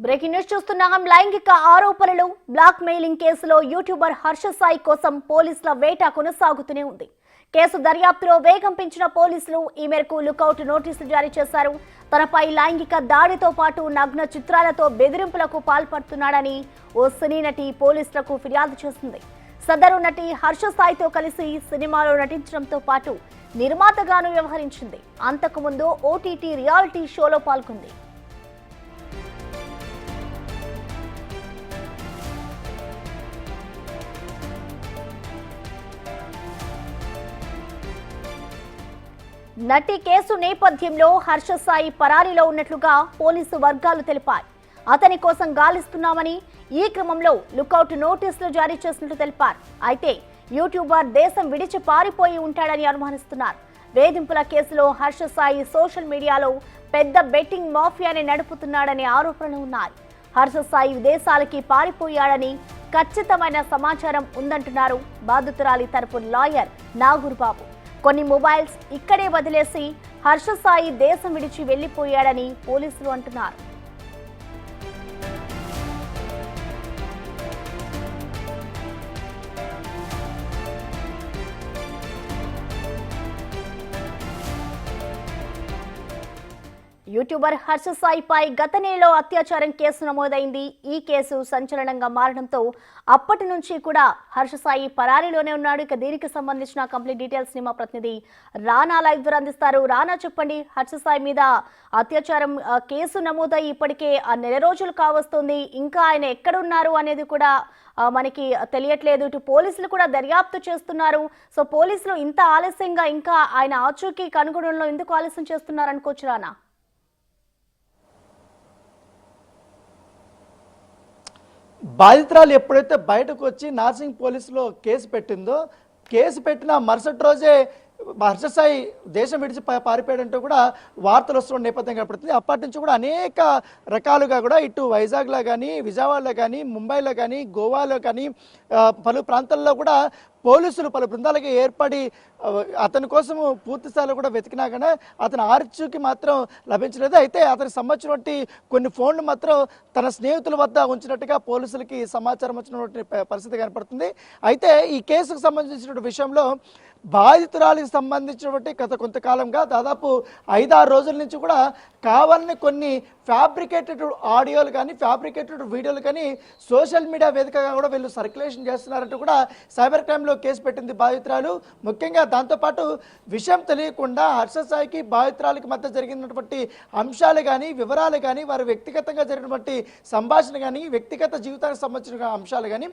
Breaking news చూస్తున్నాం. లైంగిక ఆరోపణలు బ్లాక్ మెయిలింగ్ కేసులో యూట్యూబర్ హర్ష సాయి కోసం పోలీసుల వేట కొనసాగుతూనే ఉంది. కేసు దర్యాప్తులో వేగం పెంచిన పోలీసులు ఈ మేరకు లుకౌట్ నోటీసులు జారీ చేశారు. తనపై లైంగిక దాడితో పాటు నగ్న చిత్రాలతో బెదిరింపులకు పాల్పడుతున్నాడని ఓ సినీ నటి పోలీసులకు ఫిర్యాదు చేసింది. సదరు నటి హర్ష సాయితో కలిసి సినిమాలో నటించడంతో పాటు నిర్మాతగాను వ్యవహరించింది. అంతకుముందు ఓటీటీ రియాలిటీ షోలో పాల్గొంది. నటి కేసు నేపథ్యంలో హర్ష సాయి పరారీలో ఉన్నట్లుగా పోలీసు వర్గాలు తెలిపాయి. అతని కోసం గాలిస్తున్నామని ఈ క్రమంలో లుకౌట్ నోటీసులు జారీ చేసినట్లు తెలిపారు. అయితే యూట్యూబర్ దేశం విడిచి పారిపోయి ఉంటాడని అనుమానిస్తున్నారు. వేధింపుల కేసులో హర్ష సాయి సోషల్ మీడియాలో పెద్ద బెట్టింగ్ మాఫియాని నడుపుతున్నాడనే ఆరోపణలు ఉన్నాయి. హర్ష సాయి విదేశాలకి పారిపోయాడని ఖచ్చితమైన సమాచారం ఉందంటున్నారు బాధితురాలి తరపు లాయర్ నాగూర్ బాబు. కొన్ని మొబైల్స్ ఇక్కడే వదిలేసి హర్ష సాయి దేశం విడిచి వెళ్లిపోయాడని పోలీసులు అంటున్నారు. యూట్యూబర్ హర్ష సాయిపై గత నెలలో అత్యాచారం కేసు నమోదైంది. ఈ కేసు సంచలనంగా మారడంతో అప్పటి నుంచి కూడా హర్ష సాయి పరారీలోనే ఉన్నాడు. ఇక దీనికి సంబంధించిన కంప్లీట్ డీటెయిల్స్ ని మా ప్రతినిధి రానా లైవ్ ద్వారా అందిస్తారు. రానా, చెప్పండి, హర్ష సాయి మీద అత్యాచారం కేసు నమోదై ఇప్పటికే నెల రోజులు కావస్తుంది. ఇంకా ఆయన ఎక్కడున్నారు అనేది కూడా మనకి తెలియట్లేదు. ఇటు పోలీసులు కూడా దర్యాప్తు చేస్తున్నారు. సో పోలీసులు ఇంత ఆలస్యంగా ఇంకా ఆయన ఆచూకీ కనుగొనడంలో ఎందుకు ఆలస్యం చేస్తున్నారు అనుకోవచ్చు రానా? బాధితురాలు ఎప్పుడైతే బయటకు వచ్చి నార్సింగ్ పోలీసులో కేసు పెట్టిందో, కేసు పెట్టిన మరుసటి రోజే హర్ష సాయి దేశం విడిచి పారిపోయాడంటూ కూడా వార్తలు వస్తున్న నేపథ్యం కనపడుతుంది. అప్పటి నుంచి కూడా అనేక రకాలుగా కూడా ఇటు వైజాగ్లో కానీ, విజయవాడలో కానీ, ముంబైలో కానీ, గోవాలో కానీ పలు ప్రాంతాల్లో కూడా పోలీసులు పలు బృందాలకి ఏర్పడి అతని కోసం పూర్తి స్థాయిలో కూడా వెతికినా కానీ అతని ఆర్చుకి మాత్రం లభించలేదు. అయితే అతనికి సంబంధించినటువంటి కొన్ని ఫోన్లు మాత్రం తన స్నేహితుల వద్ద ఉంచినట్టుగా పోలీసులకి సమాచారం వచ్చినటువంటి పరిస్థితి కనపడుతుంది. అయితే ఈ కేసుకు సంబంధించిన విషయంలో బాధితురాలికి సంబంధించినటువంటి గత కొంతకాలంగా దాదాపు 5-6 రోజుల నుంచి కూడా కావాలని కొన్ని ఫ్యాబ్రికేటెడ్ ఆడియోలు కానీ, ఫ్యాబ్రికేటెడ్ వీడియోలు కానీ సోషల్ మీడియా వేదికగా కూడా వీళ్ళు సర్క్యులేషన్ చేస్తున్నారంటూ కూడా సైబర్ క్రైమ్లో కేసు పెట్టింది బాధితురాలు. ముఖ్యంగా దాంతోపాటు విషయం తెలియకుండా హర్ష సాయికి బాధితురాలకి మధ్య జరిగినటువంటి అంశాలు కానీ, వివరాలు కానీ, వారి వ్యక్తిగతంగా జరిగినటువంటి సంభాషణ కానీ, వ్యక్తిగత జీవితానికి సంబంధించిన అంశాలు కానీ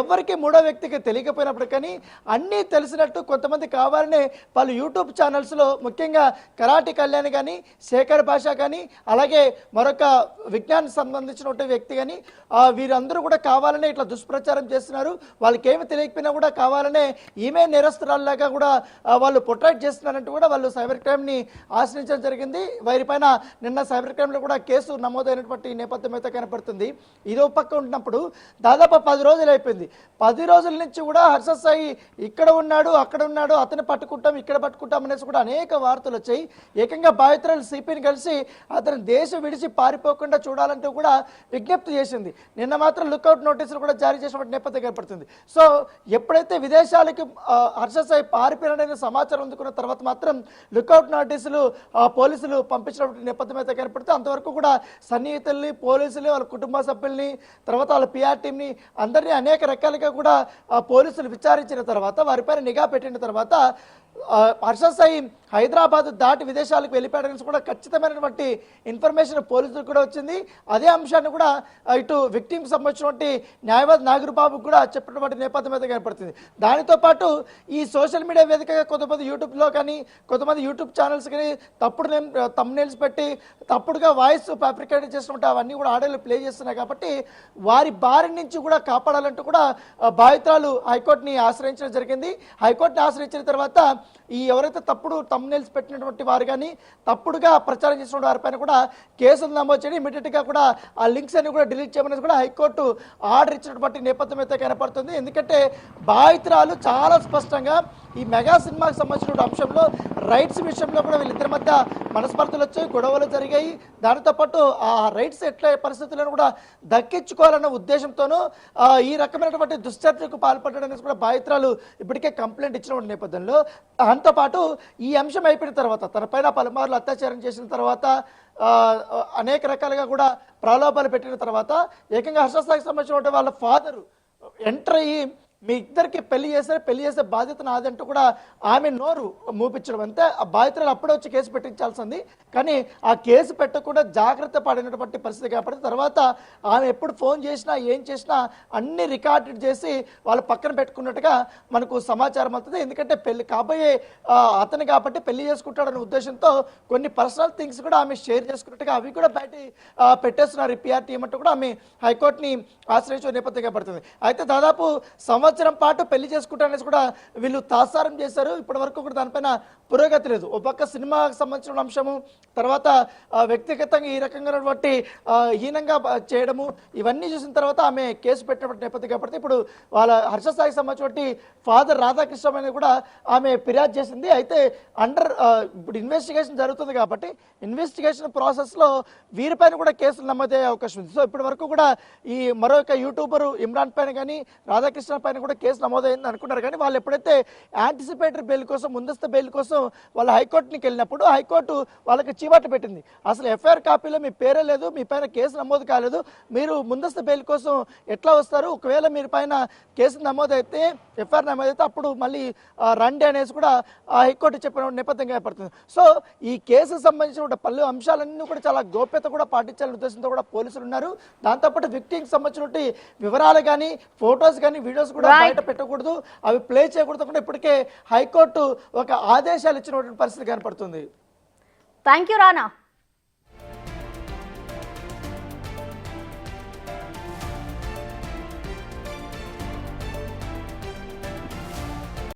ఎవరికి మూడో వ్యక్తికి తెలియకపోయినప్పుడు కానీ అన్నీ తెలిసినట్టు కొంతమంది కావాలనే వాళ్ళు యూట్యూబ్ ఛానల్స్లో ముఖ్యంగా కరాటి కళ్యాణ్ కానీ, శేఖర్ భాష కానీ, అలాగే మరొక విజ్ఞానికి సంబంధించినటువంటి వ్యక్తి కానీ వీరందరూ కూడా కావాలనే ఇట్లా దుష్ప్రచారం చేస్తున్నారు. వాళ్ళకి ఏమి తెలియకపోయినా కూడా కావాలనే ఈమె నేరస్తురాల్లాగా కూడా వాళ్ళు ప్రొటెక్ట్ చేస్తున్నారంటూ కూడా వాళ్ళు సైబర్ క్రైమ్ని ఆశ్రయించడం జరిగింది. వారిపైన నిన్న సైబర్ క్రైమ్లో కూడా కేసు నమోదైనటువంటి నేపథ్యం అయితే కనపడుతుంది. ఇదో పక్క ఉంటున్నప్పుడు దాదాపు 10 రోజులు అయిపోయింది. 10 రోజుల నుంచి కూడా హర్ష సాయి ఇక్కడ ఉన్నాడు, అక్కడ ఉన్నాడు, అతను పట్టుకుంటాం, ఇక్కడ పట్టుకుంటాం అనేసి కూడా అనేక వార్తలు వచ్చాయి. ఏకంగా బాధితురాలు సిపిని కలిసి అతను దేశం విడిచి పారిపోకుండా చూడాలంటూ కూడా విజ్ఞప్తి చేసింది. నిన్న మాత్రం లుకౌట్ నోటీసులు కూడా జారీ చేసినటువంటి నేపథ్యం కనపడుతుంది. సో ఎప్పుడైతే విదేశాలకి హర్ష సాయి పారిపోయిన సమాచారం అందుకున్న తర్వాత మాత్రం లుకౌట్ నోటీసులు పోలీసులు పంపించినటువంటి నేపథ్యం అయితే కనపడుతుంది. అంతవరకు కూడా సన్నిహితుల్ని, పోలీసులు, వాళ్ళ కుటుంబ సభ్యుల్ని, తర్వాత వాళ్ళ పిఆర్ టీంని అందరినీ అనేక రకాలుగా కూడా పోలీసులు విచారించిన తర్వాత వారిపైన నిఘా పెట్టిన తర్వాత హర్ష సాయి హైదరాబాద్ దాటి విదేశాలకు వెళ్ళిపోయాడని కూడా ఖచ్చితమైనటువంటి ఇన్ఫర్మేషన్ పోలీసులకు కూడా వచ్చింది. అదే అంశాన్ని కూడా ఇటు విక్టిమ్కి సంబంధించినటువంటి న్యాయవాది నాగూర్ బాబు కూడా చెప్పినటువంటి నేపథ్యం అయితే కనపడుతుంది. దానితో పాటు ఈ సోషల్ మీడియా వేదికగా కొంతమంది యూట్యూబ్లో కానీ, కొంతమంది యూట్యూబ్ ఛానల్స్ కానీ తప్పుడు థంబ్నెయిల్స్ పెట్టి తప్పుడుగా వాయిస్ ఫ్యాబ్రికేట్ చేసినట్టు అవన్నీ కూడా ఆడియోలు ప్లే చేస్తున్నాయి. కాబట్టి వారి బారి నుంచి కూడా కాపాడాలంటూ కూడా బాధితురాలు హైకోర్టుని ఆశ్రయించడం జరిగింది. హైకోర్టుని ఆశ్రయించిన తర్వాత ఈ ఎవరైతే తప్పుడు థంబ్నెయిల్స్ పెట్టినటువంటి వారు కానీ, తప్పుడుగా ప్రచారం చేసిన వారిపైన కూడా కేసులు నమోదు చేయడం, ఇమీడియట్గా కూడా ఆ లింక్స్ అన్ని కూడా డిలీట్ చేయమనేది కూడా హైకోర్టు ఆర్డర్ ఇచ్చినటువంటి నేపథ్యం అయితే కనపడుతుంది. ఎందుకంటే బాధితురాలు చాలా స్పష్టంగా ఈ మెగా సినిమాకి సంబంధించిన అంశంలో రైట్స్ విషయంలో కూడా వీళ్ళిద్దరి మధ్య మనస్పర్ధలు వచ్చాయి, గొడవలు జరిగాయి. దానితో పాటు ఆ రైట్స్ ఎట్లా పరిస్థితులను కూడా దక్కించుకోవాలన్న ఉద్దేశంతోనూ ఈ రకమైనటువంటి దుశ్చర్యకు పాల్పడడానికి కూడా బాధితురాలు ఇప్పటికే కంప్లైంట్ ఇచ్చిన నేపథ్యంలో దాంతోపాటు ఈ అంశం అయిపోయిన తర్వాత తనపైన పలుమార్లు అత్యాచారం చేసిన తర్వాత అనేక రకాలుగా కూడా ప్రలోభాలు పెట్టిన తర్వాత ఏకంగా హర్షసాయికి సంబంధించిన వాళ్ళ ఫాదరు ఎంటర్ అయ్యి మీ ఇద్దరికి పెళ్లి చేసే బాధ్యత నాదంటూ కూడా ఆమె నోరు మూపించడం. అంతే ఆ బాధితులు అప్పుడే వచ్చి కేసు పెట్టించాల్సింది, కానీ ఆ కేసు పెట్టకుండా జాగ్రత్త పడినటువంటి పరిస్థితి కాబట్టి తర్వాత ఆమె ఎప్పుడు ఫోన్ చేసినా ఏం చేసినా అన్ని రికార్డెడ్ చేసి వాళ్ళు పక్కన పెట్టుకున్నట్టుగా మనకు సమాచారం అవుతుంది. ఎందుకంటే పెళ్లి కాబోయే అతను కాబట్టి పెళ్లి చేసుకుంటాడనే ఉద్దేశంతో కొన్ని పర్సనల్ థింగ్స్ కూడా ఆమె షేర్ చేసుకున్నట్టుగా అవి కూడా బయట పెట్టేస్తున్నారు. పిఆర్ టీం అంటూ కూడా ఆమె హైకోర్టుని ఆశ్రయించే నేపథ్యంగా పడుతుంది. అయితే దాదాపు సంవత్సరం పాటు పెళ్లి చేసుకుంటారనేసి కూడా వీళ్ళు తాసారం చేశారు. ఇప్పటి వరకు కూడా దానిపైన పురోగతి లేదు. ఒక పక్క సినిమాకి సంబంధించిన అంశము, తర్వాత వ్యక్తిగతంగా ఈ రకంగా హీనంగా చేయడము, ఇవన్నీ చూసిన తర్వాత ఆమె కేసు పెట్టినటువంటి నేపథ్యం కాబట్టి ఇప్పుడు వాళ్ళ హర్షసాయికి సంబంధించిన ఫాదర్ రాధాకృష్ణ అనేది కూడా ఆమె ఫిర్యాదు చేసింది. అయితే ఇప్పుడు ఇన్వెస్టిగేషన్ జరుగుతుంది కాబట్టి ఇన్వెస్టిగేషన్ ప్రాసెస్లో వీరిపైన కూడా కేసులు నమోదయ్యే అవకాశం ఉంది. సో ఇప్పటి వరకు కూడా ఈ మరొక యూట్యూబర్ ఇమ్రాన్ పైన కానీ రాధాకృష్ణ పైన కూడా కేసు నమోదైంది అనుకున్నారు. కానీ వాళ్ళు ఎప్పుడైతే యాంటిసిపేటరీ బెయిల్ కోసం, ముందస్తు బెయిల్ కోసం వాళ్ళు హైకోర్టుకి వెళ్ళినప్పుడు హైకోర్టు వాళ్ళకి చీవాట్లు పెట్టింది. అసలు ఎఫ్ఐఆర్ కాపీలో మీ పేరే లేదు, మీ పైన కేసు నమోదు కాలేదు, మీరు ముందస్తు బెయిల్ కోసం ఎట్లా వస్తారు, ఒకవేళ మీరు పైన కేసు నమోదైతే ఎఫ్ఐఆర్ నమోదైతే అప్పుడు మళ్ళీ రండి అనేసి కూడా హైకోర్టు చెప్పిన నేపథ్యంగా ఏర్పడుతుంది. సో ఈ కేసుకు సంబంధించిన పలు అంశాలన్నీ కూడా చాలా గోప్యత కూడా పాటించాలనే ఉద్దేశంతో కూడా పోలీసులు ఉన్నారు. దాంతోపాటు విక్టిమ్కి సంబంధించిన వివరాలు కానీ, ఫొటోస్ కానీ, వీడియోస్ కూడా బయట పెట్టకూడదు, అవి ప్లే చేయకూడదు కూడా ఇప్పటికే హైకోర్టు ఒక ఆదేశాలు ఇచ్చినటువంటి పరిస్థితి కనపడుతుంది. Thank you Rana.